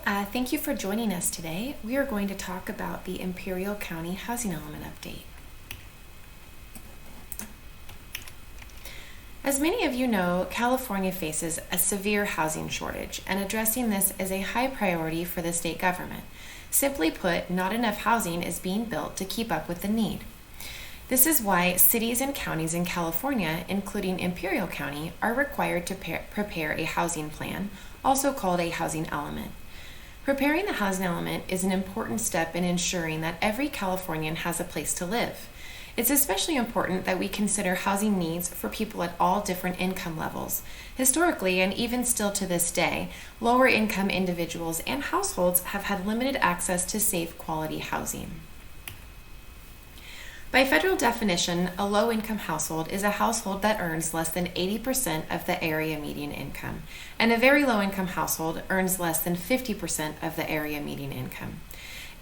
Thank you for joining us today. We are going to talk about the Imperial County Housing Element Update. As many of you know, California faces a severe housing shortage, and addressing this is a high priority for the state government. Simply put, not enough housing is being built to keep up with the need. This is why cities and counties in California, including Imperial County, are required to prepare a housing plan, also called a housing element. Preparing the housing element is an important step in ensuring that every Californian has a place to live. It's especially important that we consider housing needs for people at all different income levels. Historically, and even still to this day, lower income individuals and households have had limited access to safe quality housing. By federal definition, a low-income household is a household that earns less than 80% of the area median income, and a very low-income household earns less than 50% of the area median income.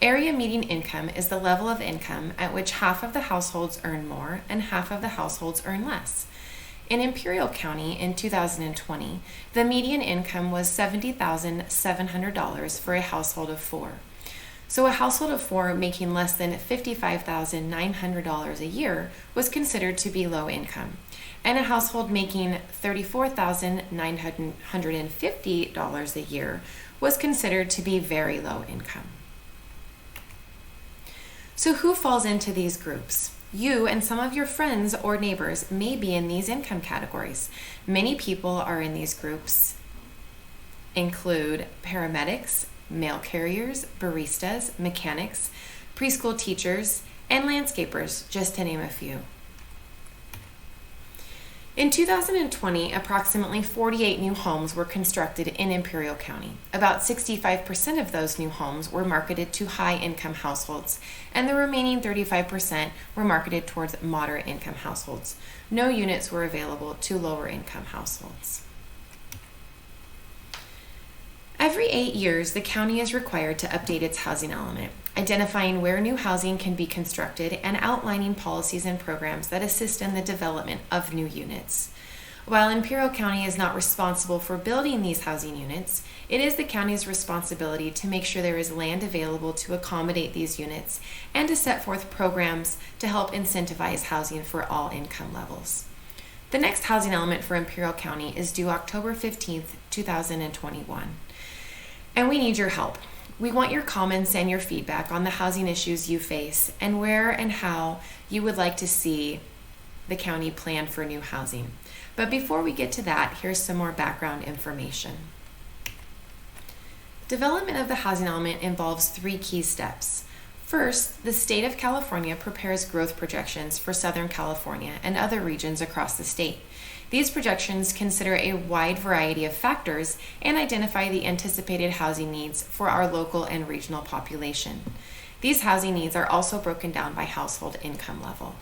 Area median income is the level of income at which half of the households earn more and half of the households earn less. In Imperial County in 2020, the median income was $70,700 for a household of four. So a household of four making less than $55,900 a year was considered to be low income, and a household making $34,950 a year was considered to be very low income. So who falls into these groups? You and some of your friends or neighbors may be in these income categories. Many people are in these groups, include paramedics, mail carriers, baristas, mechanics, preschool teachers, and landscapers, just to name a few. In 2020, approximately 48 new homes were constructed in Imperial County. About 65% of those new homes were marketed to high-income households, and the remaining 35% were marketed towards moderate-income households. No units were available to lower-income households. Every 8 years, the county is required to update its housing element, identifying where new housing can be constructed and outlining policies and programs that assist in the development of new units. While Imperial County is not responsible for building these housing units, it is the county's responsibility to make sure there is land available to accommodate these units and to set forth programs to help incentivize housing for all income levels. The next housing element for Imperial County is due October 15th, 2021. And we need your help. We want your comments and your feedback on the housing issues you face and where and how you would like to see the county plan for new housing. But before we get to that, here's some more background information. Development of the housing element involves 3 key steps. First, the state of California prepares growth projections for Southern California and other regions across the state. These projections consider a wide variety of factors and identify the anticipated housing needs for our local and regional population. These housing needs are also broken down by household income level.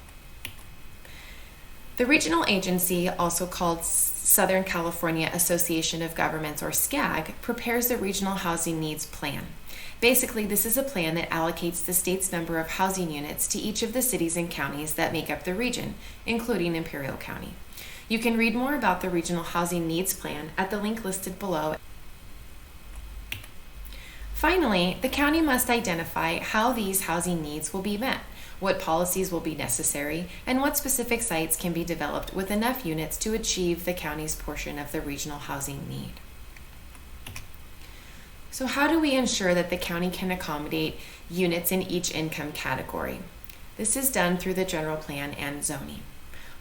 The regional agency, also called Southern California Association of Governments or SCAG, prepares the Regional Housing Needs Plan. Basically, this is a plan that allocates the state's number of housing units to each of the cities and counties that make up the region, including Imperial County. You can read more about the Regional Housing Needs Plan at the link listed below. Finally, the county must identify how these housing needs will be met, what policies will be necessary, and what specific sites can be developed with enough units to achieve the county's portion of the regional housing need. So how do we ensure that the county can accommodate units in each income category? This is done through the general plan and zoning.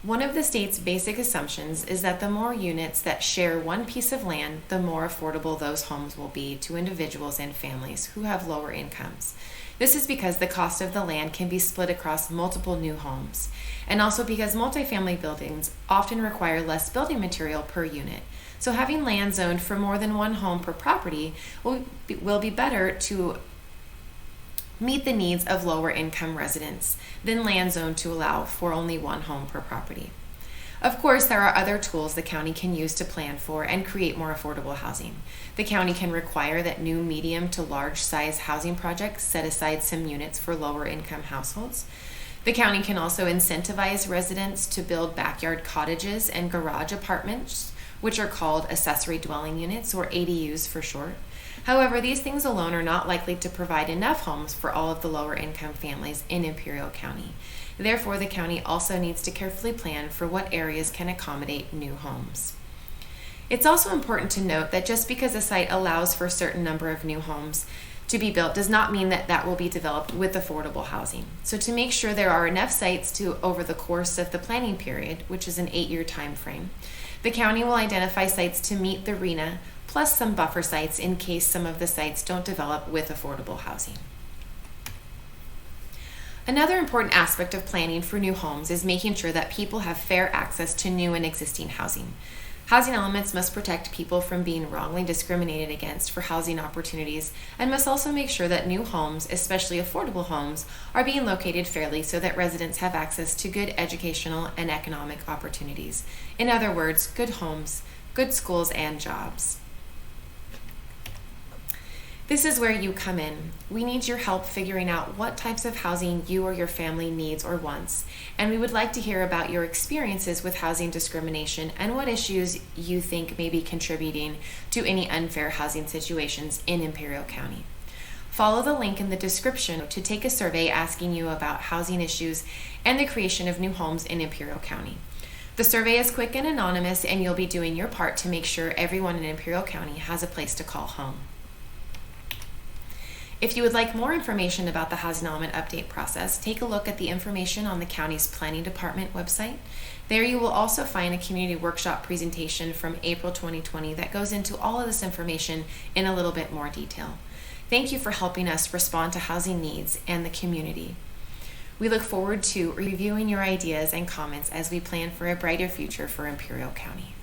One of the state's basic assumptions is that the more units that share one piece of land, the more affordable those homes will be to individuals and families who have lower incomes. This is because the cost of the land can be split across multiple new homes, and also because multifamily buildings often require less building material per unit. So having land zoned for more than one home per property will be better to meet the needs of lower income residents than land zoned to allow for only one home per property. Of course, there are other tools the county can use to plan for and create more affordable housing. The county can require that new medium to large size housing projects set aside some units for lower income households. The county can also incentivize residents to build backyard cottages and garage apartments which are called accessory dwelling units, or ADUs for short. However, these things alone are not likely to provide enough homes for all of the lower income families in Imperial County. Therefore, the county also needs to carefully plan for what areas can accommodate new homes. It's also important to note that just because a site allows for a certain number of new homes to be built does not mean that that will be developed with affordable housing. So to make sure there are enough sites over the course of the planning period, which is an 8-year time frame, the county will identify sites to meet the RHNA plus some buffer sites in case some of the sites don't develop with affordable housing. Another important aspect of planning for new homes is making sure that people have fair access to new and existing housing. Housing elements must protect people from being wrongly discriminated against for housing opportunities and must also make sure that new homes, especially affordable homes, are being located fairly so that residents have access to good educational and economic opportunities. In other words, good homes, good schools, and jobs. This is where you come in. We need your help figuring out what types of housing you or your family needs or wants, and we would like to hear about your experiences with housing discrimination and what issues you think may be contributing to any unfair housing situations in Imperial County. Follow the link in the description to take a survey asking you about housing issues and the creation of new homes in Imperial County. The survey is quick and anonymous, and you'll be doing your part to make sure everyone in Imperial County has a place to call home. If you would like more information about the Housing Element Update process, take a look at the information on the county's Planning Department website. There you will also find a community workshop presentation from April 2020 that goes into all of this information in a little bit more detail. Thank you for helping us respond to housing needs and the community. We look forward to reviewing your ideas and comments as we plan for a brighter future for Imperial County.